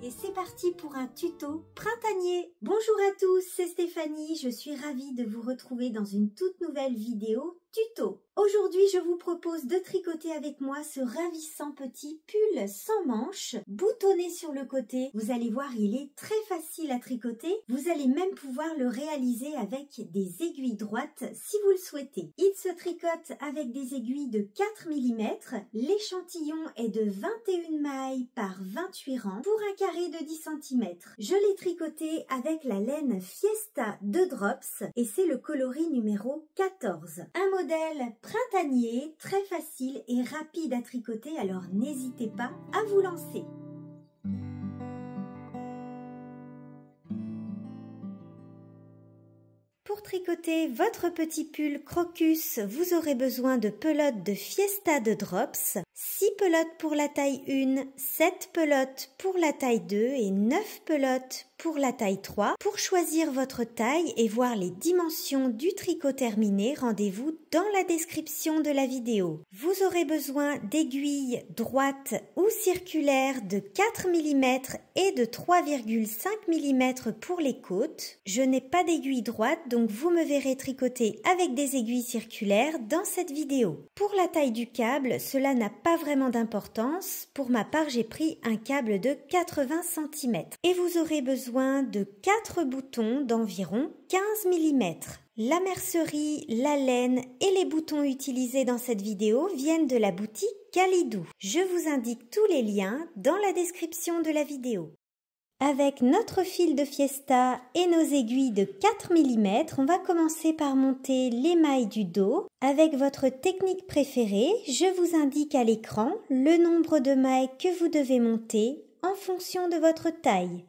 Et c'est parti pour un tuto printanier. Bonjour à tous, c'est Stéphanie, je suis ravie de vous retrouver dans une toute nouvelle vidéo tuto. Aujourd'hui, je vous propose de tricoter avec moi ce ravissant petit pull sans manches, boutonné sur le côté. Vous allez voir, il est très facile à tricoter. Vous allez même pouvoir le réaliser avec des aiguilles droites si vous le souhaitez. Il se tricote avec des aiguilles de 4 mm. L'échantillon est de 21 mailles par 28 rangs pour un carré de 10 cm. Je l'ai tricoté avec la laine Fiesta de Drops et c'est le coloris numéro 14. Un modèle printanier, très facile et rapide à tricoter, alors n'hésitez pas à vous lancer. Pour tricoter votre petit pull crocus, vous aurez besoin de pelotes de Fiesta de Drops, 6 pelotes pour la taille 1, 7 pelotes pour la taille 2 et 9 pelotes pour la taille 3. Pour choisir votre taille et voir les dimensions du tricot terminé, rendez-vous dans la description de la vidéo. Vous aurez besoin d'aiguilles droites ou circulaires de 4 mm et de 3,5 mm pour les côtes. Je n'ai pas d'aiguille droite, donc vous me verrez tricoter avec des aiguilles circulaires dans cette vidéo. Pour la taille du câble, cela n'a pas vraiment d'importance. Pour ma part, j'ai pris un câble de 80 cm. Et vous aurez besoin de 4 boutons d'environ 15 mm. La mercerie, la laine et les boutons utilisés dans cette vidéo viennent de la boutique Kalidou. Je vous indique tous les liens dans la description de la vidéo. Avec notre fil de Fiesta et nos aiguilles de 4 mm, on va commencer par monter les mailles du dos. Avec votre technique préférée, je vous indique à l'écran le nombre de mailles que vous devez monter en fonction de votre taille.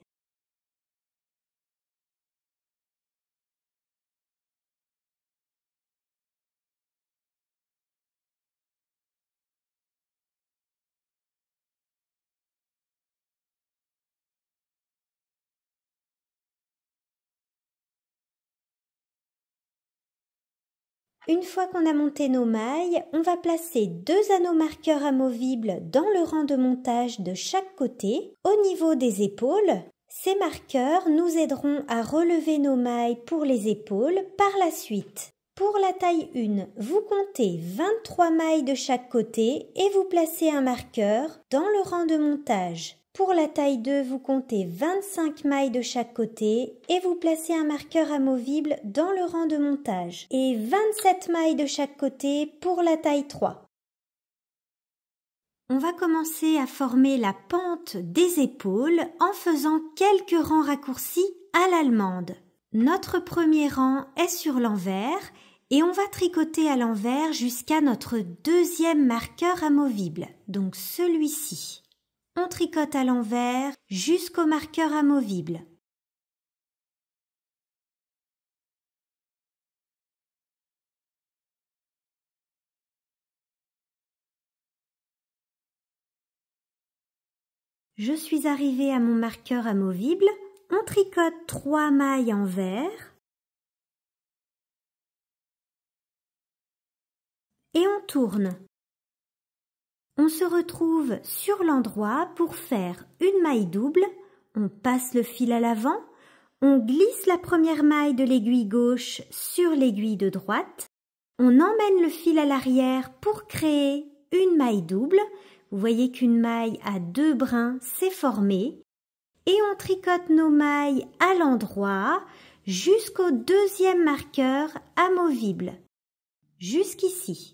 Une fois qu'on a monté nos mailles, on va placer 2 anneaux marqueurs amovibles dans le rang de montage de chaque côté, au niveau des épaules. Ces marqueurs nous aideront à relever nos mailles pour les épaules par la suite. Pour la taille 1, vous comptez 23 mailles de chaque côté et vous placez un marqueur dans le rang de montage. Pour la taille 2, vous comptez 25 mailles de chaque côté et vous placez un marqueur amovible dans le rang de montage. Et 27 mailles de chaque côté pour la taille 3. On va commencer à former la pente des épaules en faisant quelques rangs raccourcis à l'allemande. Notre premier rang est sur l'envers et on va tricoter à l'envers jusqu'à notre deuxième marqueur amovible, donc celui-ci. On tricote à l'envers jusqu'au marqueur amovible. Je suis arrivée à mon marqueur amovible. On tricote 3 mailles envers. Et on tourne. On se retrouve sur l'endroit pour faire une maille double, on passe le fil à l'avant, on glisse la première maille de l'aiguille gauche sur l'aiguille de droite, on emmène le fil à l'arrière pour créer une maille double, vous voyez qu'une maille à 2 brins s'est formée, et on tricote nos mailles à l'endroit jusqu'au deuxième marqueur amovible, jusqu'ici.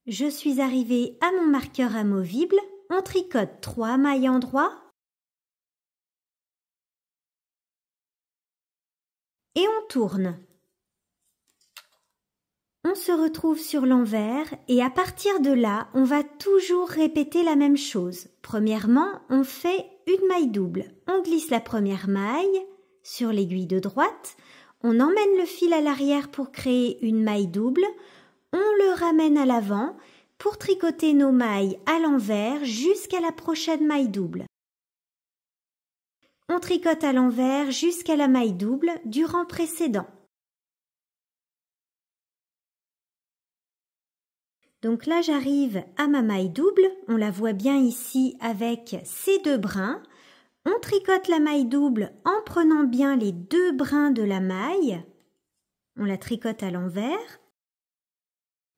Je suis arrivée à mon marqueur amovible, on tricote 3 mailles endroit et on tourne. On se retrouve sur l'envers et à partir de là, on va toujours répéter la même chose. Premièrement, on fait une maille double. On glisse la première maille sur l'aiguille de droite, on emmène le fil à l'arrière pour créer une maille double, on le ramène à l'avant pour tricoter nos mailles à l'envers jusqu'à la prochaine maille double. On tricote à l'envers jusqu'à la maille double du rang précédent. Donc là, j'arrive à ma maille double. On la voit bien ici avec ces 2 brins. On tricote la maille double en prenant bien les 2 brins de la maille. On la tricote à l'envers.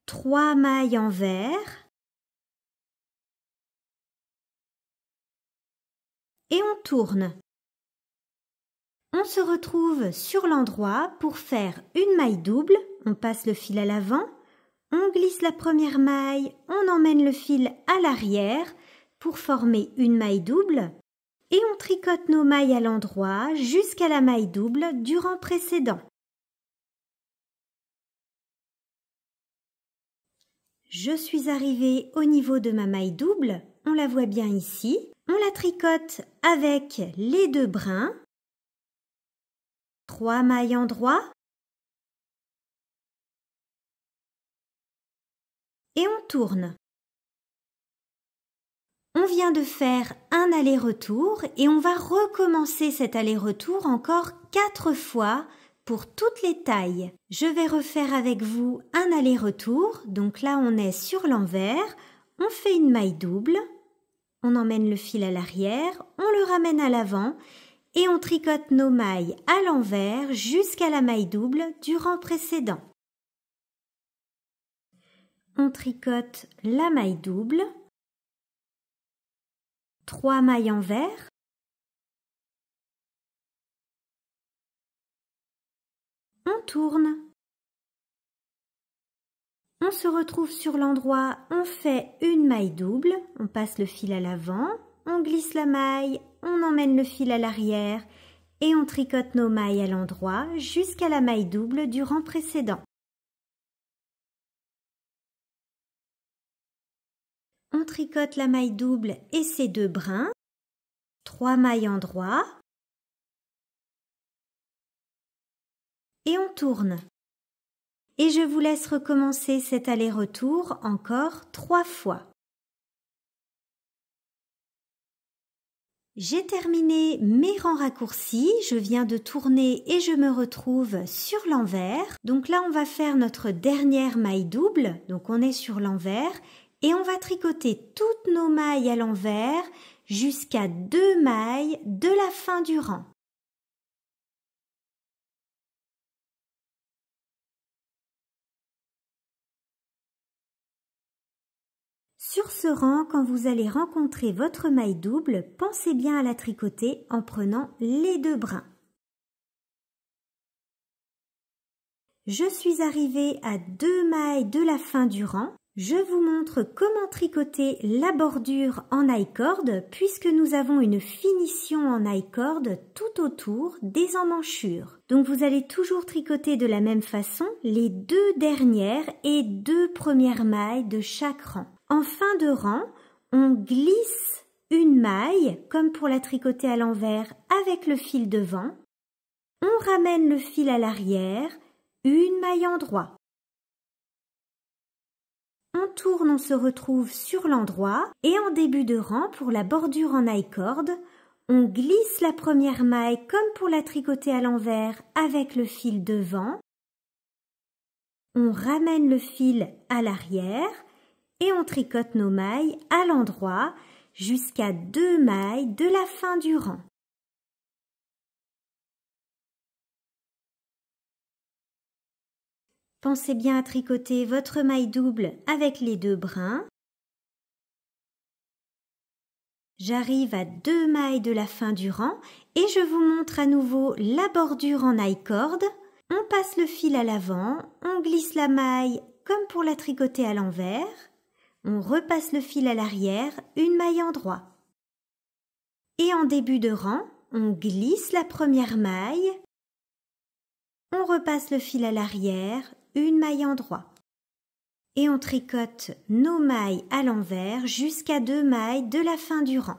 3 mailles envers. Et on tourne. On se retrouve sur l'endroit pour faire une maille double. On passe le fil à l'avant. On glisse la première maille. On emmène le fil à l'arrière pour former une maille double. Et on tricote nos mailles à l'endroit jusqu'à la maille double du rang précédent. Je suis arrivée au niveau de ma maille double, on la voit bien ici. On la tricote avec les 2 brins. 3 mailles endroit. Et on tourne. On vient de faire un aller-retour et on va recommencer cet aller-retour encore 4 fois pour toutes les tailles. Je vais refaire avec vous un aller-retour. Donc là, on est sur l'envers. On fait une maille double. On emmène le fil à l'arrière. On le ramène à l'avant. Et on tricote nos mailles à l'envers jusqu'à la maille double du rang précédent. On tricote la maille double. 3 mailles envers. On tourne. On se retrouve sur l'endroit, on fait une maille double, on passe le fil à l'avant, on glisse la maille, on emmène le fil à l'arrière et on tricote nos mailles à l'endroit jusqu'à la maille double du rang précédent. On tricote la maille double et ses 2 brins, 3 mailles endroit et on tourne. Et je vous laisse recommencer cet aller-retour encore 3 fois. J'ai terminé mes rangs raccourcis, je viens de tourner et je me retrouve sur l'envers. Donc là, on va faire notre dernière maille double, donc on est sur l'envers et on va tricoter toutes nos mailles à l'envers jusqu'à 2 mailles de la fin du rang. Sur ce rang, quand vous allez rencontrer votre maille double, pensez bien à la tricoter en prenant les 2 brins. Je suis arrivée à 2 mailles de la fin du rang. Je vous montre comment tricoter la bordure en I-cord puisque nous avons une finition en I-cord tout autour des emmanchures. Donc vous allez toujours tricoter de la même façon les 2 dernières et 2 premières mailles de chaque rang. En fin de rang, on glisse une maille comme pour la tricoter à l'envers avec le fil devant. On ramène le fil à l'arrière, une maille endroit. On tourne, on se retrouve sur l'endroit et en début de rang, pour la bordure en I-cord, on glisse la première maille comme pour la tricoter à l'envers avec le fil devant. On ramène le fil à l'arrière et on tricote nos mailles à l'endroit jusqu'à 2 mailles de la fin du rang. Pensez bien à tricoter votre maille double avec les 2 brins. J'arrive à 2 mailles de la fin du rang et je vous montre à nouveau la bordure en I-cord. On passe le fil à l'avant, on glisse la maille comme pour la tricoter à l'envers. On repasse le fil à l'arrière, une maille endroit. Et en début de rang, on glisse la première maille. On repasse le fil à l'arrière, une maille endroit. Et on tricote nos mailles à l'envers jusqu'à 2 mailles de la fin du rang.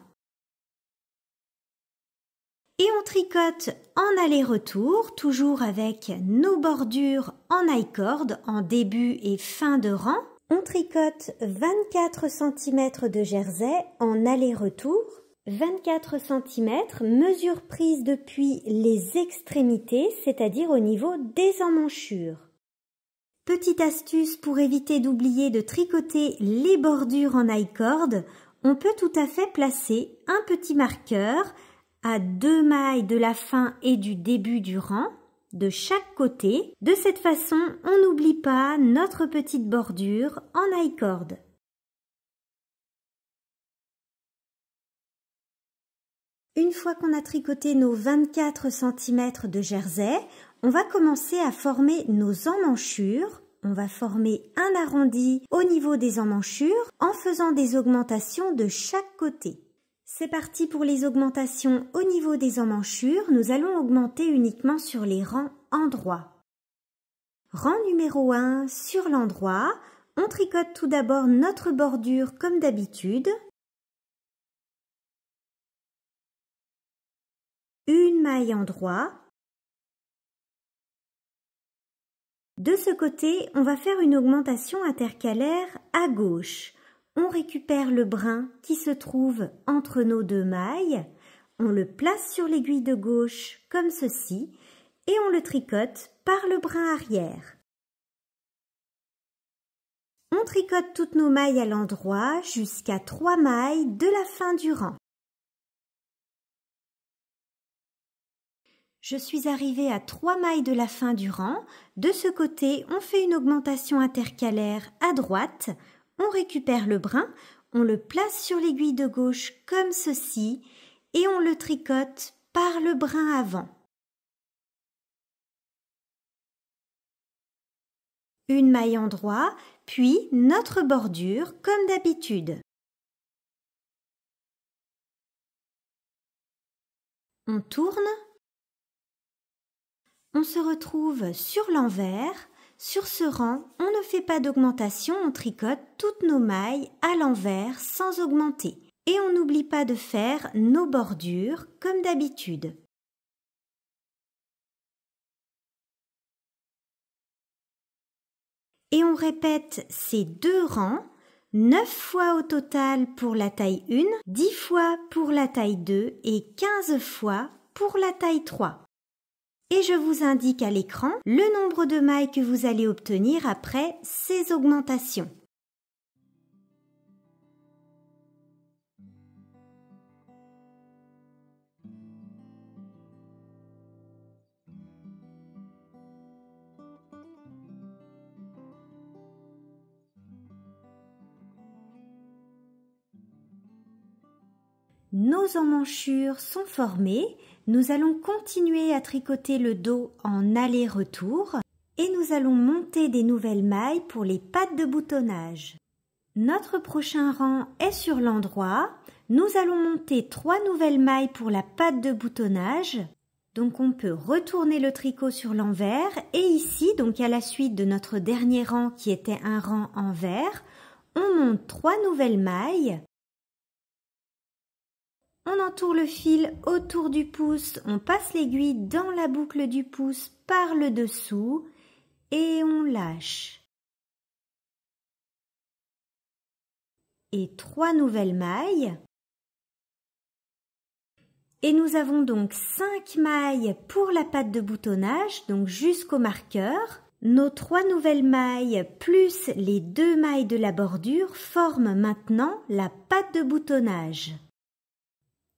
Et on tricote en aller-retour, toujours avec nos bordures en I-cord en début et fin de rang. On tricote 24 cm de jersey en aller-retour. 24 cm, mesure prise depuis les extrémités, c'est-à-dire au niveau des emmanchures. Petite astuce pour éviter d'oublier de tricoter les bordures en I-cord, on peut tout à fait placer un petit marqueur à 2 mailles de la fin et du début du rang, de chaque côté. De cette façon, on n'oublie pas notre petite bordure en I-cord. Une fois qu'on a tricoté nos 24 cm de jersey, on va commencer à former nos emmanchures. On va former un arrondi au niveau des emmanchures en faisant des augmentations de chaque côté. C'est parti pour les augmentations au niveau des emmanchures. Nous allons augmenter uniquement sur les rangs endroits. Rang numéro 1 sur l'endroit. On tricote tout d'abord notre bordure comme d'habitude. Une maille endroit. De ce côté, on va faire une augmentation intercalaire à gauche. On récupère le brin qui se trouve entre nos 2 mailles. On le place sur l'aiguille de gauche comme ceci et on le tricote par le brin arrière. On tricote toutes nos mailles à l'endroit jusqu'à 3 mailles de la fin du rang. Je suis arrivée à 3 mailles de la fin du rang. De ce côté, on fait une augmentation intercalaire à droite. On récupère le brin, on le place sur l'aiguille de gauche comme ceci et on le tricote par le brin avant. Une maille endroit, puis notre bordure comme d'habitude. On tourne. On se retrouve sur l'envers. Sur ce rang, on ne fait pas d'augmentation, on tricote toutes nos mailles à l'envers sans augmenter. Et on n'oublie pas de faire nos bordures comme d'habitude. Et on répète ces 2 rangs, 9 fois au total pour la taille 1, 10 fois pour la taille 2 et 15 fois pour la taille 3. Et je vous indique à l'écran le nombre de mailles que vous allez obtenir après ces augmentations. Nos emmanchures sont formées. Nous allons continuer à tricoter le dos en aller-retour et nous allons monter des nouvelles mailles pour les pattes de boutonnage. Notre prochain rang est sur l'endroit. Nous allons monter 3 nouvelles mailles pour la patte de boutonnage. Donc on peut retourner le tricot sur l'envers et ici, donc à la suite de notre dernier rang qui était un rang envers, on monte 3 nouvelles mailles. On entoure le fil autour du pouce, on passe l'aiguille dans la boucle du pouce par le dessous et on lâche. Et 3 nouvelles mailles. Et nous avons donc 5 mailles pour la patte de boutonnage, donc jusqu'au marqueur. Nos 3 nouvelles mailles plus les 2 mailles de la bordure forment maintenant la patte de boutonnage.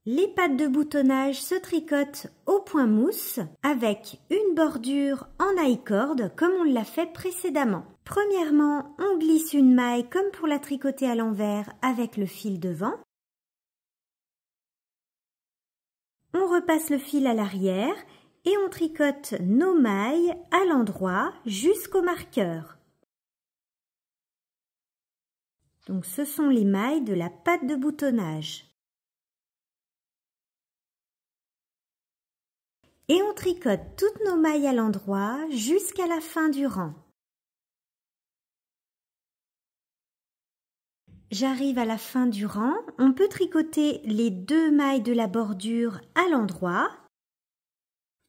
Les pattes de boutonnage se tricotent au point mousse avec une bordure en I-cord comme on l'a fait précédemment. Premièrement, on glisse une maille comme pour la tricoter à l'envers avec le fil devant. On repasse le fil à l'arrière et on tricote nos mailles à l'endroit jusqu'au marqueur. Donc ce sont les mailles de la patte de boutonnage. Et on tricote toutes nos mailles à l'endroit jusqu'à la fin du rang. J'arrive à la fin du rang, on peut tricoter les 2 mailles de la bordure à l'endroit,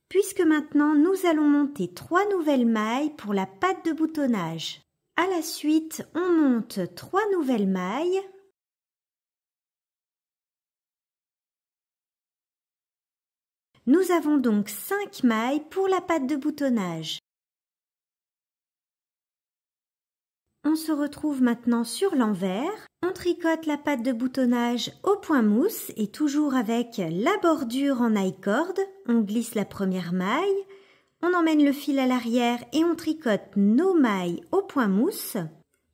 puisque maintenant nous allons monter 3 nouvelles mailles pour la patte de boutonnage. À la suite, on monte 3 nouvelles mailles. Nous avons donc 5 mailles pour la patte de boutonnage. On se retrouve maintenant sur l'envers. On tricote la patte de boutonnage au point mousse et toujours avec la bordure en I-cord. On glisse la première maille, on emmène le fil à l'arrière et on tricote nos mailles au point mousse.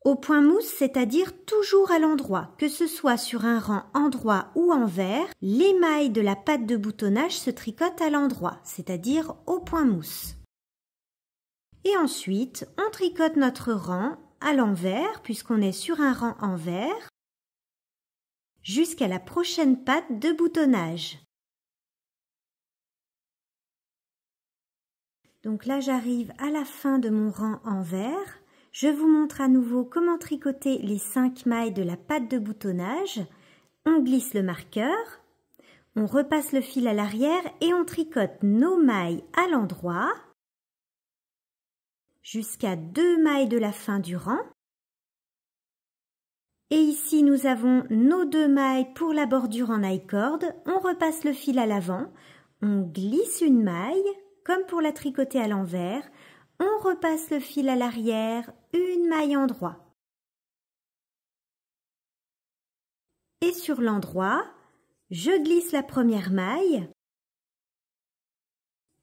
Au point mousse, c'est-à-dire toujours à l'endroit, que ce soit sur un rang endroit ou envers, les mailles de la patte de boutonnage se tricotent à l'endroit, c'est-à-dire au point mousse. Et ensuite, on tricote notre rang à l'envers, puisqu'on est sur un rang envers, jusqu'à la prochaine patte de boutonnage. Donc là, j'arrive à la fin de mon rang envers. Je vous montre à nouveau comment tricoter les 5 mailles de la patte de boutonnage. On glisse le marqueur, on repasse le fil à l'arrière et on tricote nos mailles à l'endroit jusqu'à 2 mailles de la fin du rang. Et ici, nous avons nos 2 mailles pour la bordure en I-cord. On repasse le fil à l'avant, on glisse une maille, comme pour la tricoter à l'envers. On repasse le fil à l'arrière, une maille en droit. Et sur l'endroit, je glisse la première maille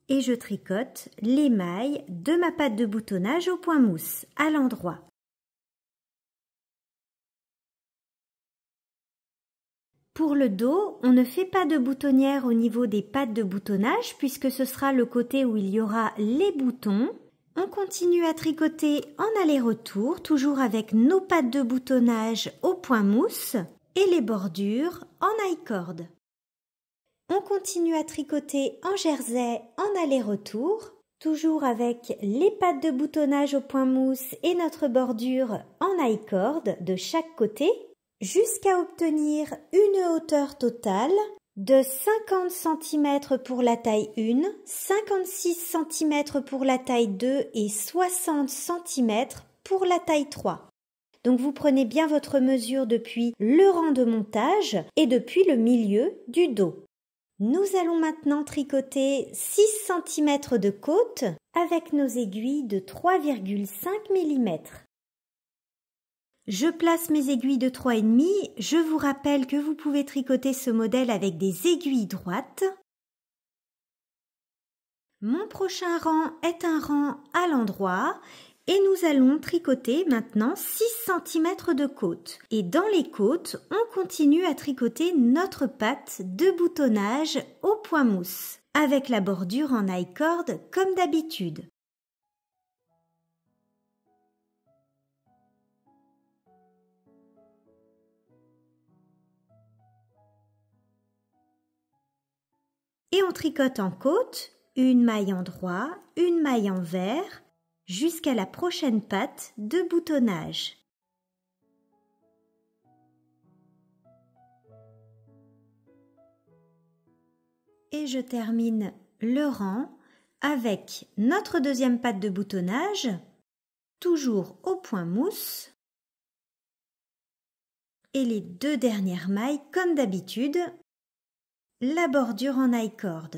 et je tricote les mailles de ma patte de boutonnage au point mousse à l'endroit. Pour le dos, on ne fait pas de boutonnière au niveau des pattes de boutonnage puisque ce sera le côté où il y aura les boutons. On continue à tricoter en aller-retour, toujours avec nos pattes de boutonnage au point mousse et les bordures en I-cord. On continue à tricoter en jersey en aller-retour, toujours avec les pattes de boutonnage au point mousse et notre bordure en I-cord de chaque côté, jusqu'à obtenir une hauteur totale de 50 cm pour la taille 1, 56 cm pour la taille 2 et 60 cm pour la taille 3. Donc vous prenez bien votre mesure depuis le rang de montage et depuis le milieu du dos. Nous allons maintenant tricoter 6 cm de côte avec nos aiguilles de 3,5 mm. Je place mes aiguilles de 3,5. Je vous rappelle que vous pouvez tricoter ce modèle avec des aiguilles droites. Mon prochain rang est un rang à l'endroit et nous allons tricoter maintenant 6 cm de côte. Et dans les côtes, on continue à tricoter notre patte de boutonnage au point mousse avec la bordure en I-cord comme d'habitude. Et on tricote en côte, une maille en droit, une maille en vert, jusqu'à la prochaine patte de boutonnage. Et je termine le rang avec notre deuxième patte de boutonnage, toujours au point mousse, et les 2 dernières mailles comme d'habitude, la bordure en I-cord.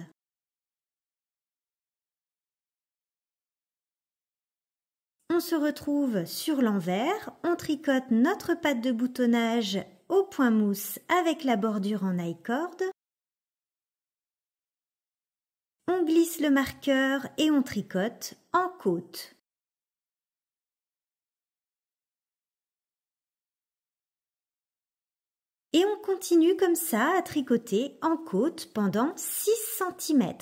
On se retrouve sur l'envers, on tricote notre patte de boutonnage au point mousse avec la bordure en I-cord. On glisse le marqueur et on tricote en côte. Et on continue comme ça à tricoter en côte pendant 6 cm.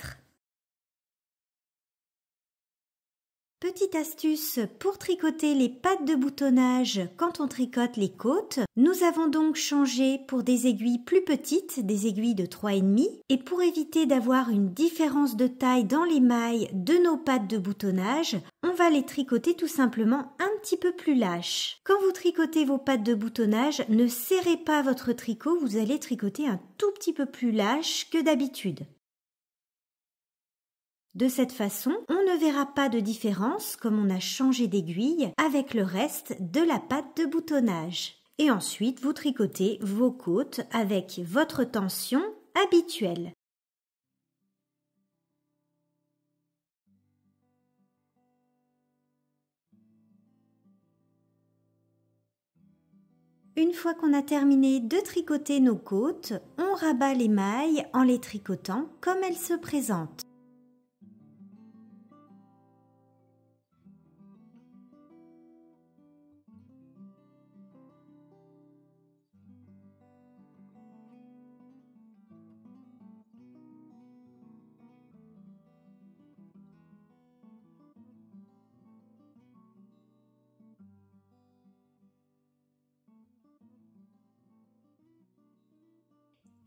Petite astuce pour tricoter les pattes de boutonnage quand on tricote les côtes. Nous avons donc changé pour des aiguilles plus petites, des aiguilles de 3,5. Et pour éviter d'avoir une différence de taille dans les mailles de nos pattes de boutonnage, on va les tricoter tout simplement un petit peu plus lâches. Quand vous tricotez vos pattes de boutonnage, ne serrez pas votre tricot, vous allez tricoter un tout petit peu plus lâche que d'habitude. De cette façon, on ne verra pas de différence comme on a changé d'aiguille avec le reste de la patte de boutonnage. Et ensuite, vous tricotez vos côtes avec votre tension habituelle. Une fois qu'on a terminé de tricoter nos côtes, on rabat les mailles en les tricotant comme elles se présentent.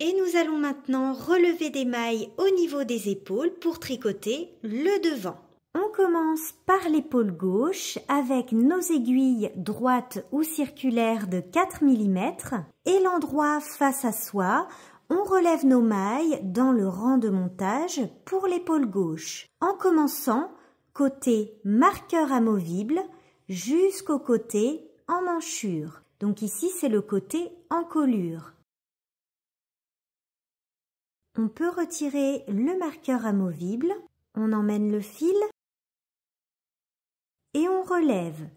Et nous allons maintenant relever des mailles au niveau des épaules pour tricoter le devant. On commence par l'épaule gauche avec nos aiguilles droites ou circulaires de 4 mm et l'endroit face à soi, on relève nos mailles dans le rang de montage pour l'épaule gauche en commençant côté marqueur amovible jusqu'au côté emmanchure. Donc ici c'est le côté encolure. On peut retirer le marqueur amovible, on emmène le fil et on relève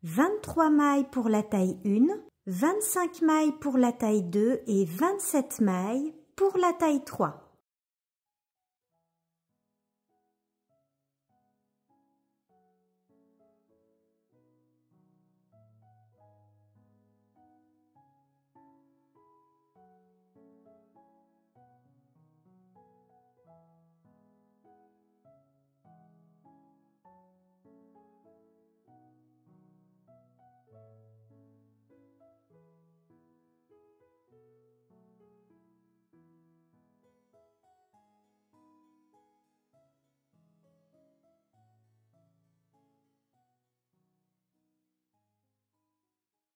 23 mailles pour la taille 1, 25 mailles pour la taille 2 et 27 mailles pour la taille 3.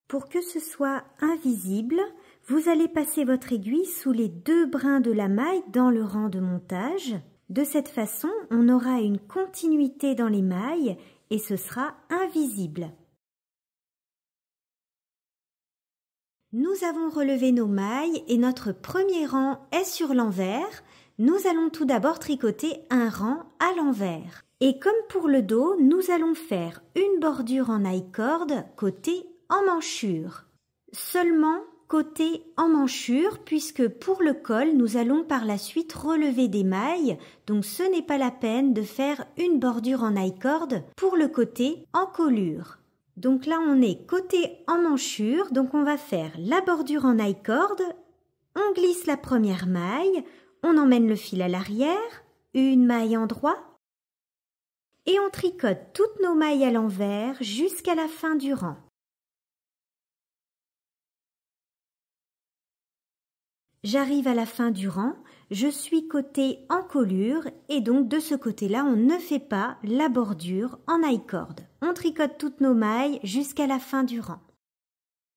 Pour que ce soit invisible, vous allez passer votre aiguille sous les 2 brins de la maille dans le rang de montage. De cette façon, on aura une continuité dans les mailles et ce sera invisible. Nous avons relevé nos mailles et notre premier rang est sur l'envers. Nous allons tout d'abord tricoter un rang à l'envers. Et comme pour le dos, nous allons faire une bordure en I-cord côté emmanchure. Seulement côté emmanchure puisque pour le col, nous allons par la suite relever des mailles. Donc ce n'est pas la peine de faire une bordure en I-cord pour le côté encolure. Donc là, on est côté emmanchure, donc on va faire la bordure en I-cord, on glisse la première maille, on emmène le fil à l'arrière, une maille en droit, et on tricote toutes nos mailles à l'envers jusqu'à la fin du rang. J'arrive à la fin du rang, je suis côté encolure et donc de ce côté-là, on ne fait pas la bordure en I-cord. On tricote toutes nos mailles jusqu'à la fin du rang.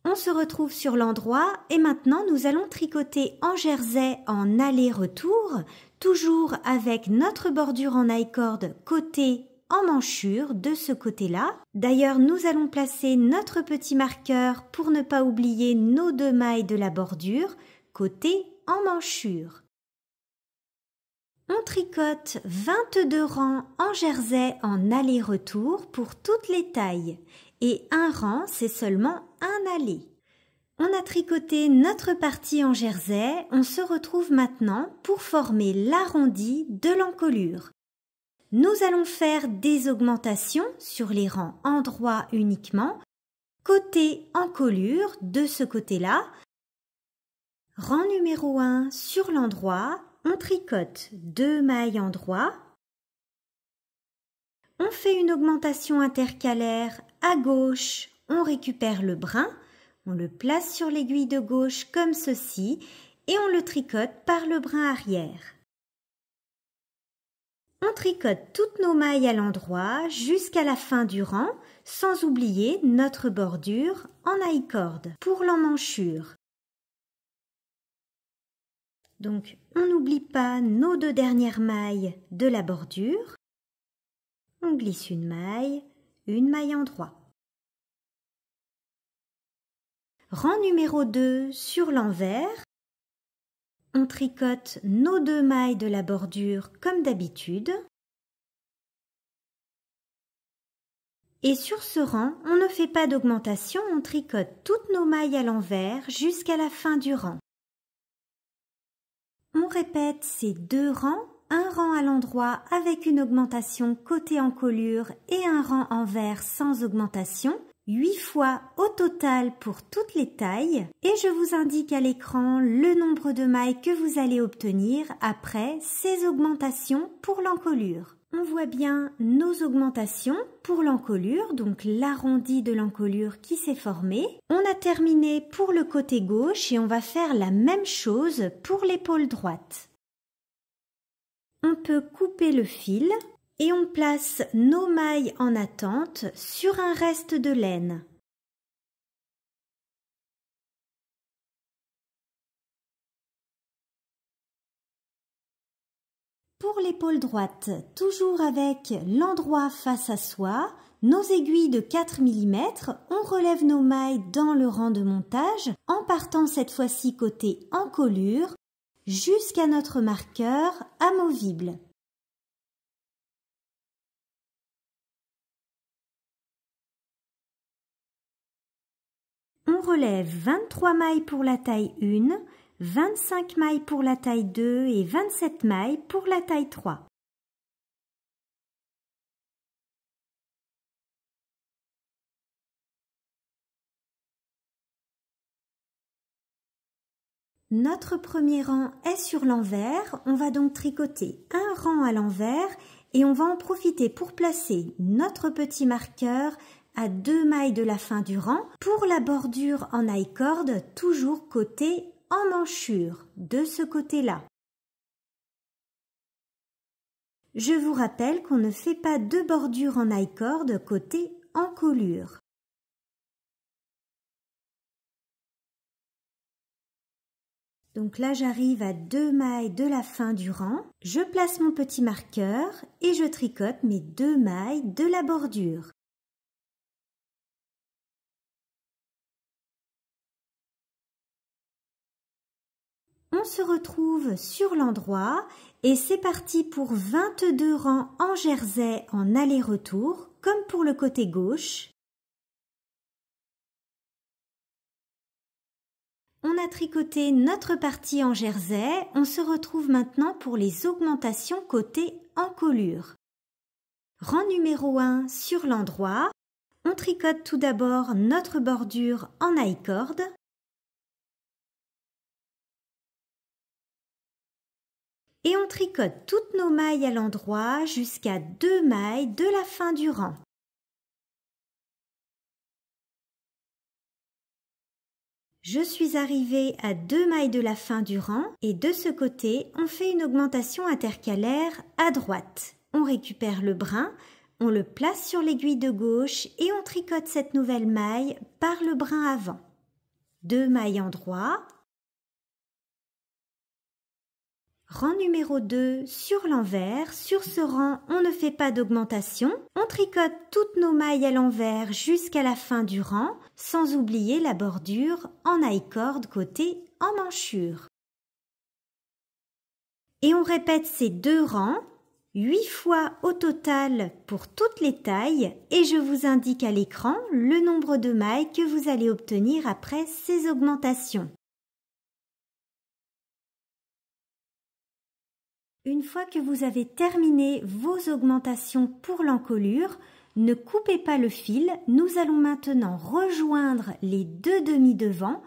On se retrouve sur l'endroit et maintenant nous allons tricoter en jersey en aller-retour, toujours avec notre bordure en I-cord côté emmanchure de ce côté-là. D'ailleurs, nous allons placer notre petit marqueur pour ne pas oublier nos 2 mailles de la bordure côté emmanchure. On tricote 22 rangs en jersey en aller-retour pour toutes les tailles et un rang c'est seulement un aller. On a tricoté notre partie en jersey, on se retrouve maintenant pour former l'arrondi de l'encolure. Nous allons faire des augmentations sur les rangs endroits uniquement, côté encolure de ce côté-là. Rang numéro 1 sur l'endroit, on tricote 2 mailles endroit. On fait une augmentation intercalaire à gauche, on récupère le brin, on le place sur l'aiguille de gauche comme ceci et on le tricote par le brin arrière. On tricote toutes nos mailles à l'endroit jusqu'à la fin du rang, sans oublier notre bordure en I-cord pour l'emmanchure. Donc, on n'oublie pas nos 2 dernières mailles de la bordure. On glisse une maille endroit. Rang numéro 2 sur l'envers. On tricote nos 2 mailles de la bordure comme d'habitude. Et sur ce rang, on ne fait pas d'augmentation, on tricote toutes nos mailles à l'envers jusqu'à la fin du rang. On répète ces 2 rangs, un rang à l'endroit avec une augmentation côté encolure et un rang envers sans augmentation, 8 fois au total pour toutes les tailles, et je vous indique à l'écran le nombre de mailles que vous allez obtenir après ces augmentations pour l'encolure. On voit bien nos augmentations pour l'encolure, donc l'arrondi de l'encolure qui s'est formé. On a terminé pour le côté gauche et on va faire la même chose pour l'épaule droite. On peut couper le fil et on place nos mailles en attente sur un reste de laine. Pour l'épaule droite, toujours avec l'endroit face à soi, nos aiguilles de 4 mm, on relève nos mailles dans le rang de montage en partant cette fois-ci côté encolure jusqu'à notre marqueur amovible. On relève 23 mailles pour la taille 1, 25 mailles pour la taille 2 et 27 mailles pour la taille 3. Notre premier rang est sur l'envers, on va donc tricoter un rang à l'envers et on va en profiter pour placer notre petit marqueur à 2 mailles de la fin du rang pour la bordure en I-cord, toujours côté emmanchure, de ce côté-là. Je vous rappelle qu'on ne fait pas de bordure en I-cord côté encolure. Donc là, j'arrive à 2 mailles de la fin du rang. Je place mon petit marqueur et je tricote mes 2 mailles de la bordure. On se retrouve sur l'endroit et c'est parti pour 22 rangs en jersey en aller-retour, comme pour le côté gauche. On a tricoté notre partie en jersey, on se retrouve maintenant pour les augmentations côté encolure. Rang numéro 1 sur l'endroit, on tricote tout d'abord notre bordure en I-cord. Et on tricote toutes nos mailles à l'endroit jusqu'à 2 mailles de la fin du rang. Je suis arrivée à 2 mailles de la fin du rang et de ce côté, on fait une augmentation intercalaire à droite. On récupère le brin, on le place sur l'aiguille de gauche et on tricote cette nouvelle maille par le brin avant. 2 mailles en droit. Rang numéro 2 sur l'envers. Sur ce rang, on ne fait pas d'augmentation. On tricote toutes nos mailles à l'envers jusqu'à la fin du rang, sans oublier la bordure en I-cord côté emmanchure. Et on répète ces 2 rangs, 8 fois au total pour toutes les tailles, et je vous indique à l'écran le nombre de mailles que vous allez obtenir après ces augmentations. Une fois que vous avez terminé vos augmentations pour l'encolure, ne coupez pas le fil, nous allons maintenant rejoindre les 2 demi-devants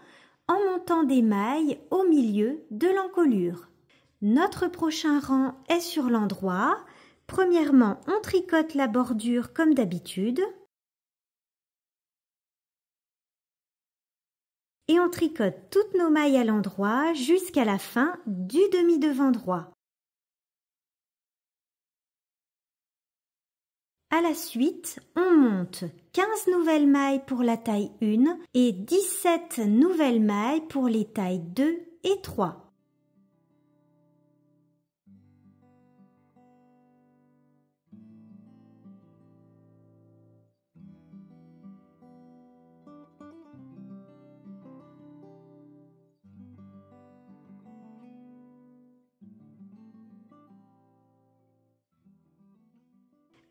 en montant des mailles au milieu de l'encolure. Notre prochain rang est sur l'endroit. Premièrement, on tricote la bordure comme d'habitude. Et on tricote toutes nos mailles à l'endroit jusqu'à la fin du demi-devant droit. À la suite, on monte 15 nouvelles mailles pour la taille 1 et 17 nouvelles mailles pour les tailles 2 et 3.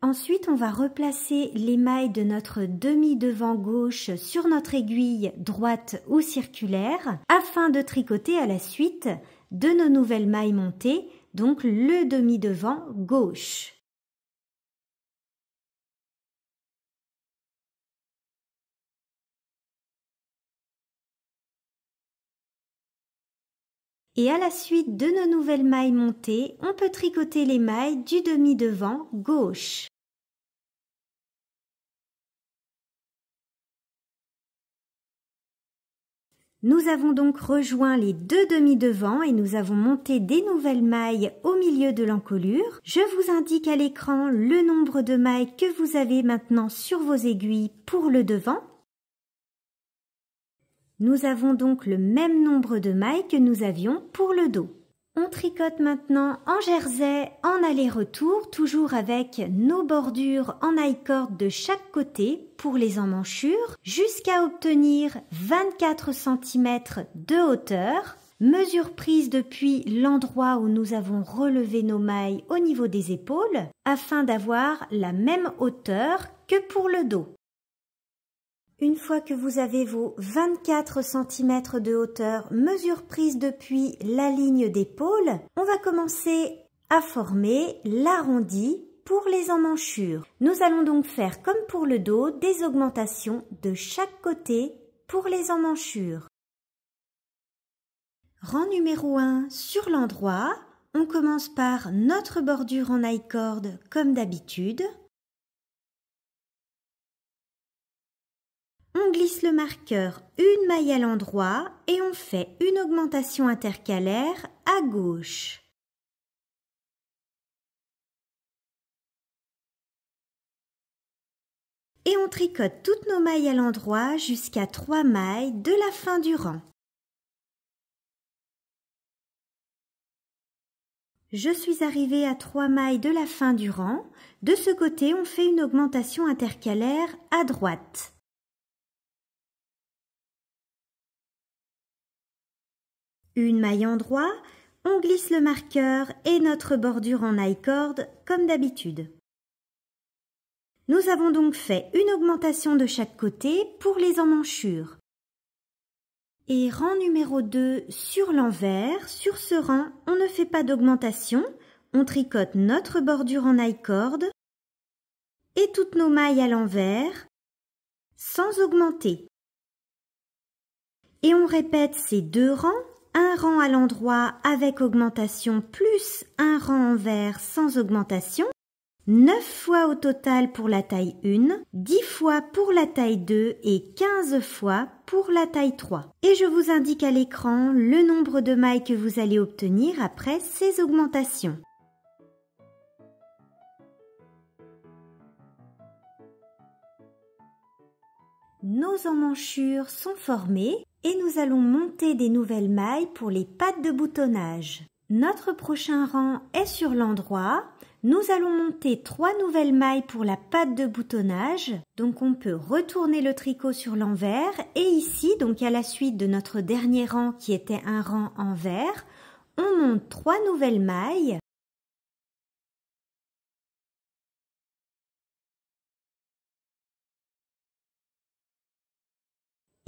Ensuite, on va replacer l'émail de notre demi-devant gauche sur notre aiguille droite ou circulaire afin de tricoter à la suite de nos nouvelles mailles montées, donc le demi-devant gauche. Et à la suite de nos nouvelles mailles montées, on peut tricoter les mailles du demi-devant gauche. Nous avons donc rejoint les deux demi-devants et nous avons monté des nouvelles mailles au milieu de l'encolure. Je vous indique à l'écran le nombre de mailles que vous avez maintenant sur vos aiguilles pour le devant. Nous avons donc le même nombre de mailles que nous avions pour le dos. On tricote maintenant en jersey en aller-retour, toujours avec nos bordures en I-cord de chaque côté pour les emmanchures, jusqu'à obtenir 24 cm de hauteur, mesure prise depuis l'endroit où nous avons relevé nos mailles au niveau des épaules, afin d'avoir la même hauteur que pour le dos. Une fois que vous avez vos 24 cm de hauteur, mesure prise depuis la ligne d'épaule, on va commencer à former l'arrondi pour les emmanchures. Nous allons donc faire comme pour le dos, des augmentations de chaque côté pour les emmanchures. Rang numéro 1 sur l'endroit, on commence par notre bordure en I-cord comme d'habitude. On glisse le marqueur une maille à l'endroit et on fait une augmentation intercalaire à gauche. Et on tricote toutes nos mailles à l'endroit jusqu'à 3 mailles de la fin du rang. Je suis arrivée à 3 mailles de la fin du rang. De ce côté, on fait une augmentation intercalaire à droite. Une maille en droit, on glisse le marqueur et notre bordure en I-cord comme d'habitude. Nous avons donc fait une augmentation de chaque côté pour les emmanchures. Et rang numéro 2 sur l'envers, sur ce rang, on ne fait pas d'augmentation, on tricote notre bordure en I-cord et toutes nos mailles à l'envers sans augmenter. Et on répète ces deux rangs. Un rang à l'endroit avec augmentation plus un rang envers sans augmentation, 9 fois au total pour la taille 1, 10 fois pour la taille 2 et 15 fois pour la taille 3. Et je vous indique à l'écran le nombre de mailles que vous allez obtenir après ces augmentations. Nos emmanchures sont formées et nous allons monter des nouvelles mailles pour les pattes de boutonnage. Notre prochain rang est sur l'endroit. Nous allons monter 3 nouvelles mailles pour la patte de boutonnage. Donc on peut retourner le tricot sur l'envers et ici, donc à la suite de notre dernier rang qui était un rang envers, on monte 3 nouvelles mailles.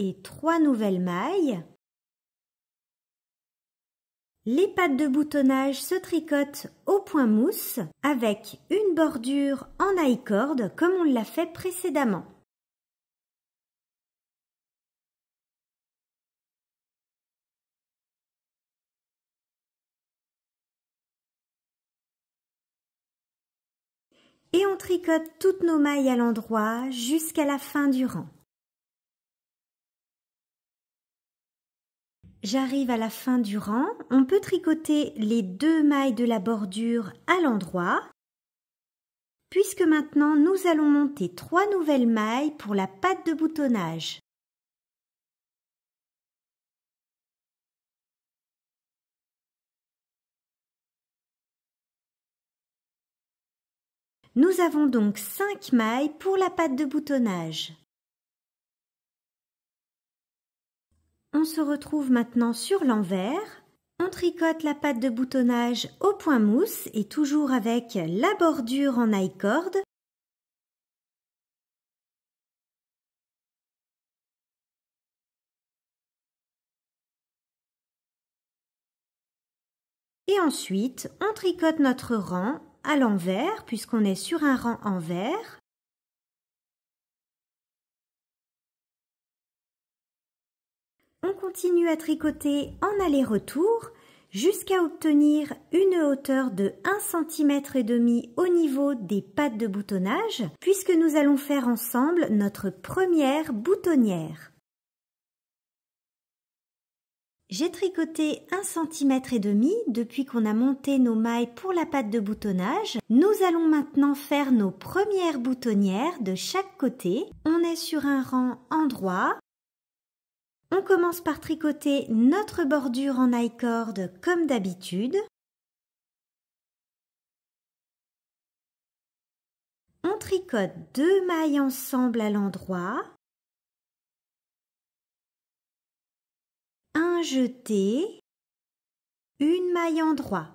Et 3 nouvelles mailles. Les pattes de boutonnage se tricotent au point mousse avec une bordure en I-cord comme on l'a fait précédemment. Et on tricote toutes nos mailles à l'endroit jusqu'à la fin du rang. J'arrive à la fin du rang, on peut tricoter les 2 mailles de la bordure à l'endroit, puisque maintenant nous allons monter 3 nouvelles mailles pour la patte de boutonnage. Nous avons donc 5 mailles pour la patte de boutonnage. On se retrouve maintenant sur l'envers. On tricote la patte de boutonnage au point mousse et toujours avec la bordure en I-cord. Et ensuite, on tricote notre rang à l'envers puisqu'on est sur un rang envers. On continue à tricoter en aller-retour jusqu'à obtenir une hauteur de 1,5 cm au niveau des pattes de boutonnage puisque nous allons faire ensemble notre première boutonnière. J'ai tricoté 1,5 cm depuis qu'on a monté nos mailles pour la patte de boutonnage. Nous allons maintenant faire nos premières boutonnières de chaque côté. On est sur un rang endroit. On commence par tricoter notre bordure en I-cord comme d'habitude. On tricote 2 mailles ensemble à l'endroit. Un jeté, une maille endroit.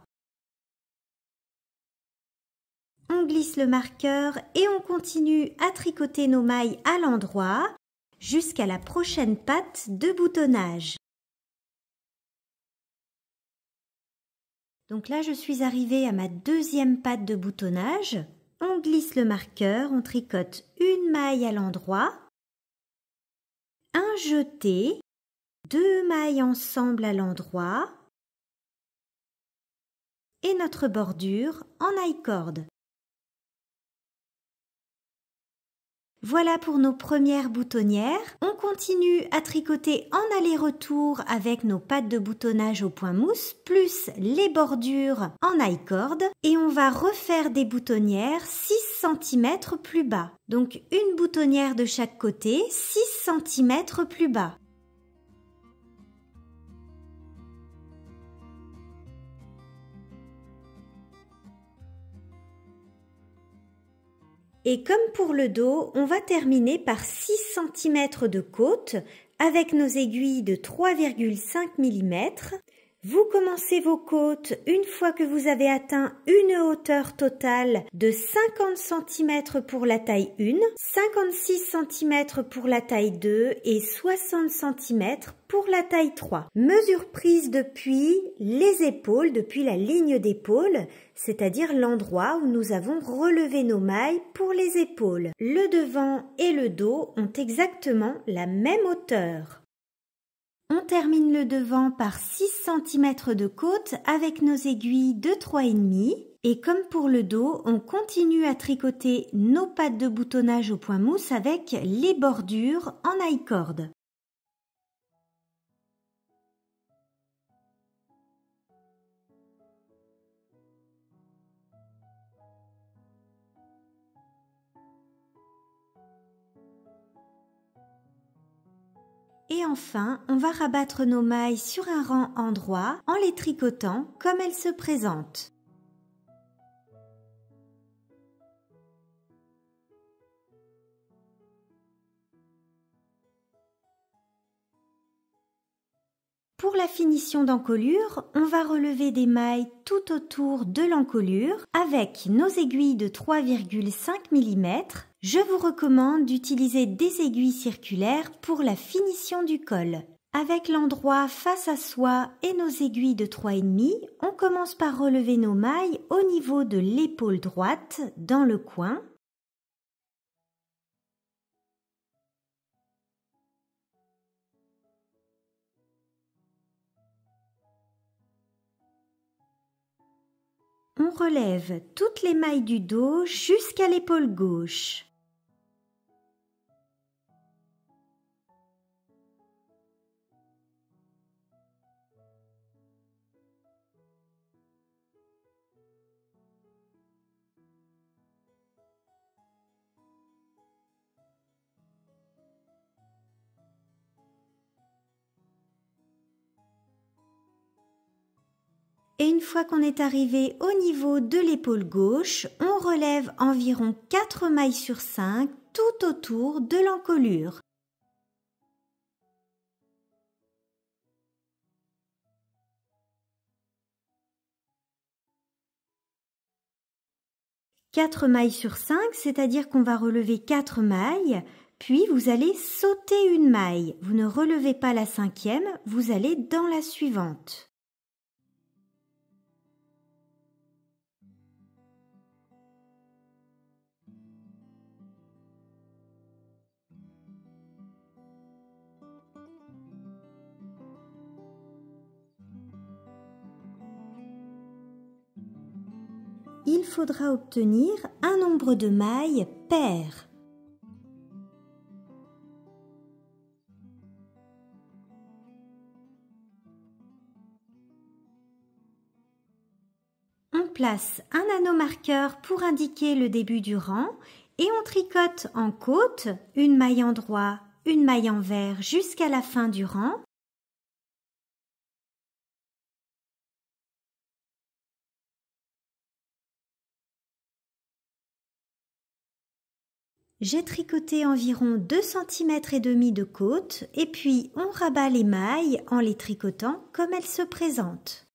On glisse le marqueur et on continue à tricoter nos mailles à l'endroit jusqu'à la prochaine patte de boutonnage. Donc là, je suis arrivée à ma deuxième patte de boutonnage. On glisse le marqueur, on tricote une maille à l'endroit, un jeté, 2 mailles ensemble à l'endroit et notre bordure en I-cord. Voilà pour nos premières boutonnières. On continue à tricoter en aller-retour avec nos pattes de boutonnage au point mousse plus les bordures en I-cord et on va refaire des boutonnières 6 cm plus bas. Donc une boutonnière de chaque côté, 6 cm plus bas. Et comme pour le dos, on va terminer par 6 cm de côte avec nos aiguilles de 3,5 mm. Vous commencez vos côtes une fois que vous avez atteint une hauteur totale de 50 cm pour la taille 1, 56 cm pour la taille 2 et 60 cm pour la taille 3. Mesure prise depuis les épaules, depuis la ligne d'épaule, c'est-à-dire l'endroit où nous avons relevé nos mailles pour les épaules. Le devant et le dos ont exactement la même hauteur. On termine le devant par 6 cm de côte avec nos aiguilles de 3,5 et comme pour le dos, on continue à tricoter nos pattes de boutonnage au point mousse avec les bordures en I-cord. Et enfin, on va rabattre nos mailles sur un rang endroit en les tricotant comme elles se présentent. Pour la finition d'encolure, on va relever des mailles tout autour de l'encolure avec nos aiguilles de 3,5 mm. Je vous recommande d'utiliser des aiguilles circulaires pour la finition du col. Avec l'endroit face à soi et nos aiguilles de 3,5, on commence par relever nos mailles au niveau de l'épaule droite dans le coin. On relève toutes les mailles du dos jusqu'à l'épaule gauche. Et une fois qu'on est arrivé au niveau de l'épaule gauche, on relève environ 4 mailles sur 5 tout autour de l'encolure. Quatre mailles sur 5, c'est-à-dire qu'on va relever 4 mailles, puis vous allez sauter une maille. Vous ne relevez pas la 5e, vous allez dans la suivante. il faudra obtenir un nombre de mailles pair. On place un anneau marqueur pour indiquer le début du rang et on tricote en côte une maille en droit, une maille envers jusqu'à la fin du rang. J'ai tricoté environ 2,5 cm de côte et puis on rabat les mailles en les tricotant comme elles se présentent.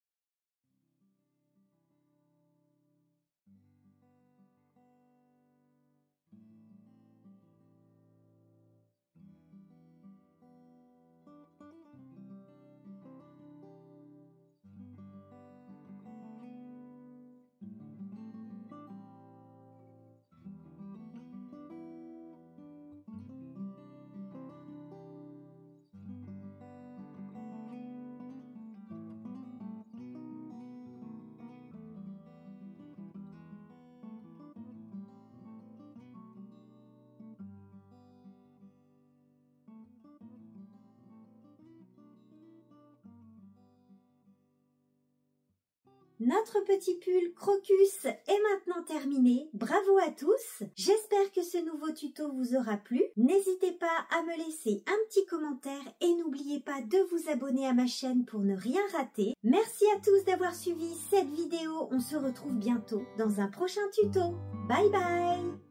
Notre petit pull Crocus est maintenant terminé. Bravo à tous! J'espère que ce nouveau tuto vous aura plu. N'hésitez pas à me laisser un petit commentaire et n'oubliez pas de vous abonner à ma chaîne pour ne rien rater. Merci à tous d'avoir suivi cette vidéo. On se retrouve bientôt dans un prochain tuto. Bye bye!